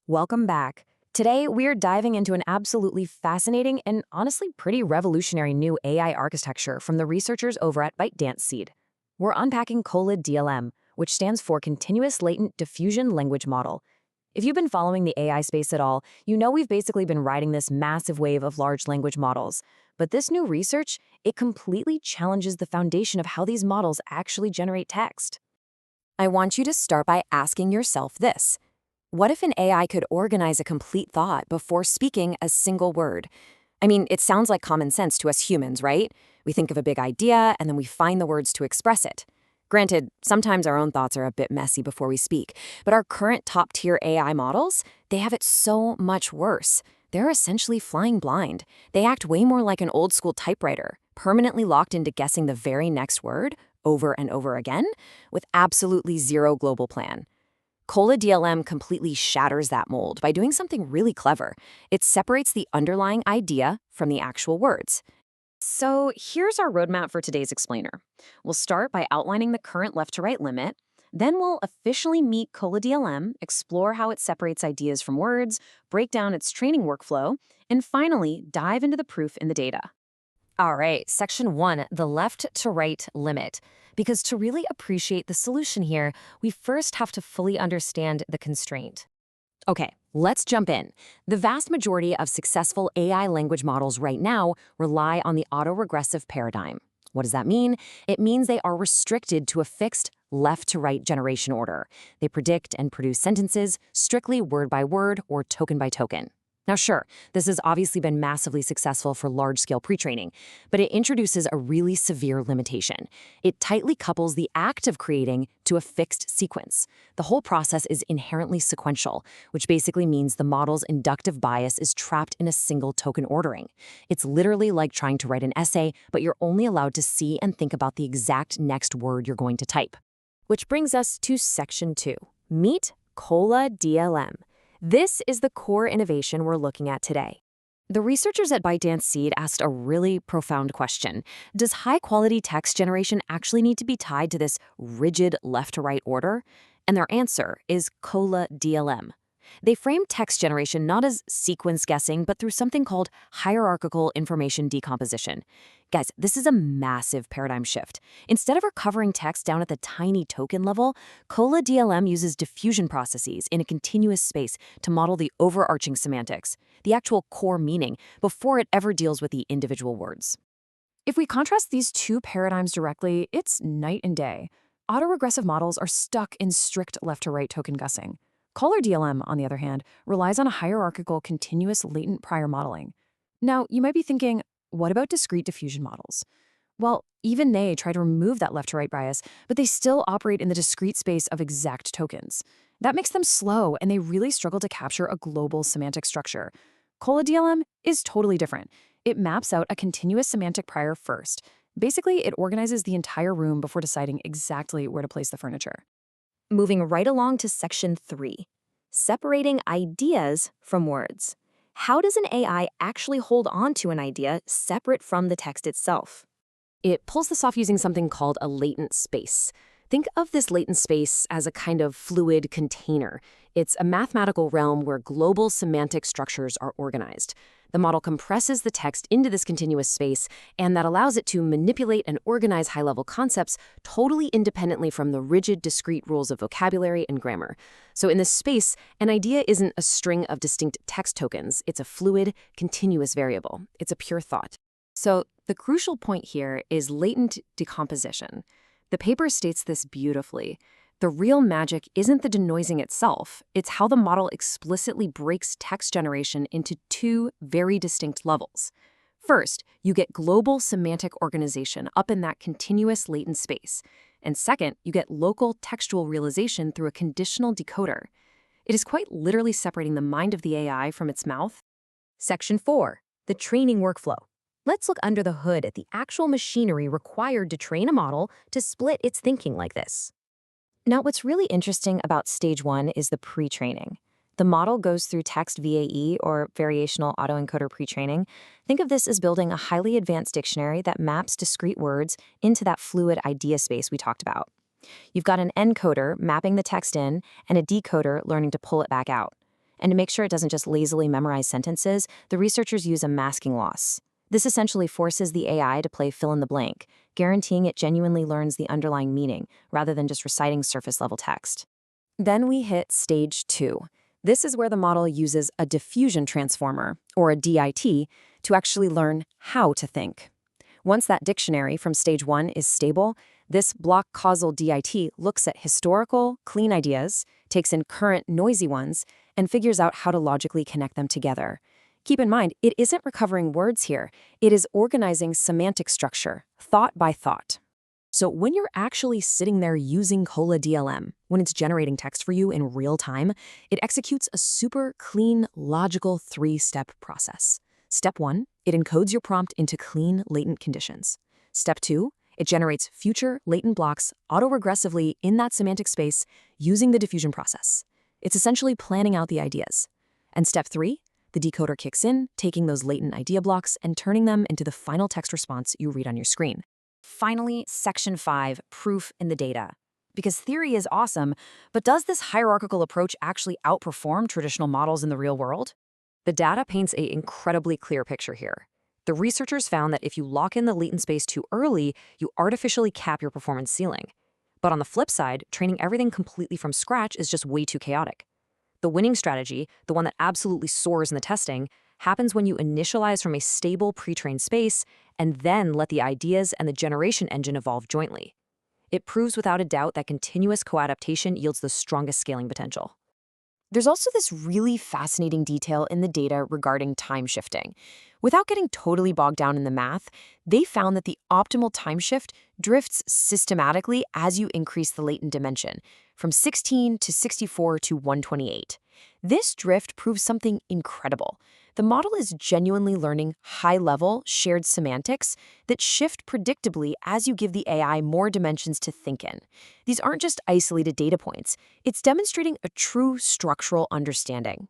Welcome back. Today, we're diving into an absolutely fascinating and honestly pretty revolutionary new AI architecture from the researchers over at ByteDance. We're unpacking Cola DLM, which stands for Continuous Latent Diffusion Language Model. If you've been following the AI space at all, you know we've basically been riding this massive wave of large language models. But this new research, it completely challenges the foundation of how these models actually generate text. I want you to start by asking yourself this. What if an AI could organize a complete thought before speaking a single word? I mean, it sounds like common sense to us humans, right? We think of a big idea and then we find the words to express it. Granted, sometimes our own thoughts are a bit messy before we speak, but our current top-tier AI models, they have it so much worse. They're essentially flying blind. They act way more like an old-school typewriter, permanently locked into guessing the very next word over and over again, with absolutely zero global plan. Cola DLM completely shatters that mold by doing something really clever. It separates the underlying idea from the actual words. So here's our roadmap for today's explainer. We'll start by outlining the current left-to-right limit. Then we'll officially meet Cola DLM, explore how it separates ideas from words, break down its training workflow, and finally dive into the proof in the data. All right, section 1, the left-to-right limit. Because to really appreciate the solution here, we first have to fully understand the constraint. Okay, let's jump in. The vast majority of successful AI language models right now rely on the autoregressive paradigm. What does that mean? It means they are restricted to a fixed left-to-right generation order. They predict and produce sentences strictly word by word or token by token. Now sure, this has obviously been massively successful for large-scale pre-training, but it introduces a really severe limitation. It tightly couples the act of creating to a fixed sequence. The whole process is inherently sequential, which basically means the model's inductive bias is trapped in a single token ordering. It's literally like trying to write an essay, but you're only allowed to see and think about the exact next word you're going to type. Which brings us to section 2. Meet Cola DLM. This is the core innovation we're looking at today. The researchers at ByteDance asked a really profound question. Does high-quality text generation actually need to be tied to this rigid left-to-right order? And their answer is Cola DLM. They frame text generation not as sequence guessing, but through something called hierarchical information decomposition. Guys, this is a massive paradigm shift. Instead of recovering text down at the tiny token level, Cola DLM uses diffusion processes in a continuous space to model the overarching semantics, the actual core meaning, before it ever deals with the individual words. If we contrast these two paradigms directly, it's night and day. Autoregressive models are stuck in strict left-to-right token guessing. Cola DLM, on the other hand, relies on a hierarchical continuous latent prior modeling. Now, you might be thinking, what about discrete diffusion models? Well, even they try to remove that left-to-right bias, but they still operate in the discrete space of exact tokens. That makes them slow, and they really struggle to capture a global semantic structure. Cola DLM is totally different. It maps out a continuous semantic prior first. Basically, it organizes the entire room before deciding exactly where to place the furniture. Moving right along to section 3, separating ideas from words. How does an AI actually hold on to an idea separate from the text itself? It pulls this off using something called a latent space. Think of this latent space as a kind of fluid container. It's a mathematical realm where global semantic structures are organized. The model compresses the text into this continuous space, and that allows it to manipulate and organize high-level concepts totally independently from the rigid, discrete rules of vocabulary and grammar. So in this space, an idea isn't a string of distinct text tokens. It's a fluid, continuous variable. It's a pure thought. So the crucial point here is latent decomposition. The paper states this beautifully. The real magic isn't the denoising itself, it's how the model explicitly breaks text generation into two very distinct levels. First, you get global semantic organization up in that continuous latent space. And second, you get local textual realization through a conditional decoder. It is quite literally separating the mind of the AI from its mouth. Section 4, the training workflow. Let's look under the hood at the actual machinery required to train a model to split its thinking like this. Now, what's really interesting about stage 1 is the pre-training. The model goes through Text VAE, or variational autoencoder pre-training. Think of this as building a highly advanced dictionary that maps discrete words into that fluid idea space we talked about. You've got an encoder mapping the text in, and a decoder learning to pull it back out. And to make sure it doesn't just lazily memorize sentences, the researchers use a masking loss. This essentially forces the AI to play fill-in-the-blank, guaranteeing it genuinely learns the underlying meaning rather than just reciting surface-level text. Then we hit stage 2. This is where the model uses a diffusion transformer, or a DIT, to actually learn how to think. Once that dictionary from stage 1 is stable, this block-causal DIT looks at historical, clean ideas, takes in current, noisy ones, and figures out how to logically connect them together. Keep in mind, it isn't recovering words here. It is organizing semantic structure, thought by thought. So when you're actually sitting there using Cola DLM, when it's generating text for you in real time, it executes a super clean, logical 3-step process. Step 1, it encodes your prompt into clean, latent conditions. Step 2, it generates future latent blocks autoregressively in that semantic space using the diffusion process. It's essentially planning out the ideas. And step 3, the decoder kicks in, taking those latent idea blocks and turning them into the final text response you read on your screen. Finally, section 5, proof in the data. Because theory is awesome, but does this hierarchical approach actually outperform traditional models in the real world? The data paints an incredibly clear picture here. The researchers found that if you lock in the latent space too early, you artificially cap your performance ceiling. But on the flip side, training everything completely from scratch is just way too chaotic. The winning strategy, the one that absolutely soars in the testing, happens when you initialize from a stable pre-trained space and then let the ideas and the generation engine evolve jointly. It proves without a doubt that continuous co-adaptation yields the strongest scaling potential. There's also this really fascinating detail in the data regarding time shifting. Without getting totally bogged down in the math, they found that the optimal time shift drifts systematically as you increase the latent dimension, from 16 to 64 to 128. This drift proves something incredible. The model is genuinely learning high-level, shared semantics that shift predictably as you give the AI more dimensions to think in. These aren't just isolated data points. It's demonstrating a true structural understanding.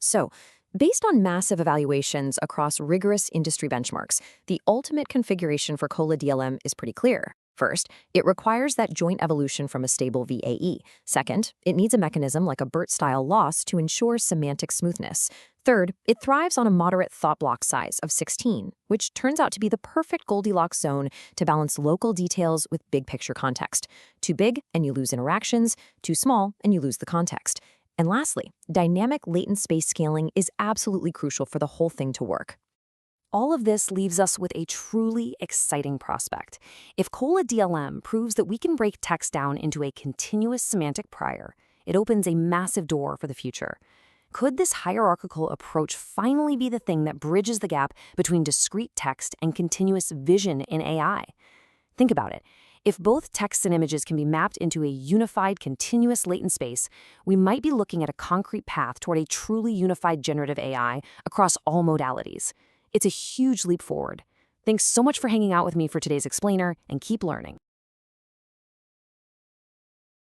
So, based on massive evaluations across rigorous industry benchmarks, the ultimate configuration for Cola DLM is pretty clear. First, it requires that joint evolution from a stable VAE. Second, it needs a mechanism like a BERT-style loss to ensure semantic smoothness. Third, it thrives on a moderate thought block size of 16, which turns out to be the perfect Goldilocks zone to balance local details with big-picture context. Too big, and you lose interactions. Too small, and you lose the context. And lastly, dynamic latent space scaling is absolutely crucial for the whole thing to work. All of this leaves us with a truly exciting prospect. If Cola DLM proves that we can break text down into a continuous semantic prior, it opens a massive door for the future. Could this hierarchical approach finally be the thing that bridges the gap between discrete text and continuous vision in AI? Think about it. If both text and images can be mapped into a unified, continuous latent space, we might be looking at a concrete path toward a truly unified generative AI across all modalities. It's a huge leap forward. Thanks so much for hanging out with me for today's explainer, and keep learning.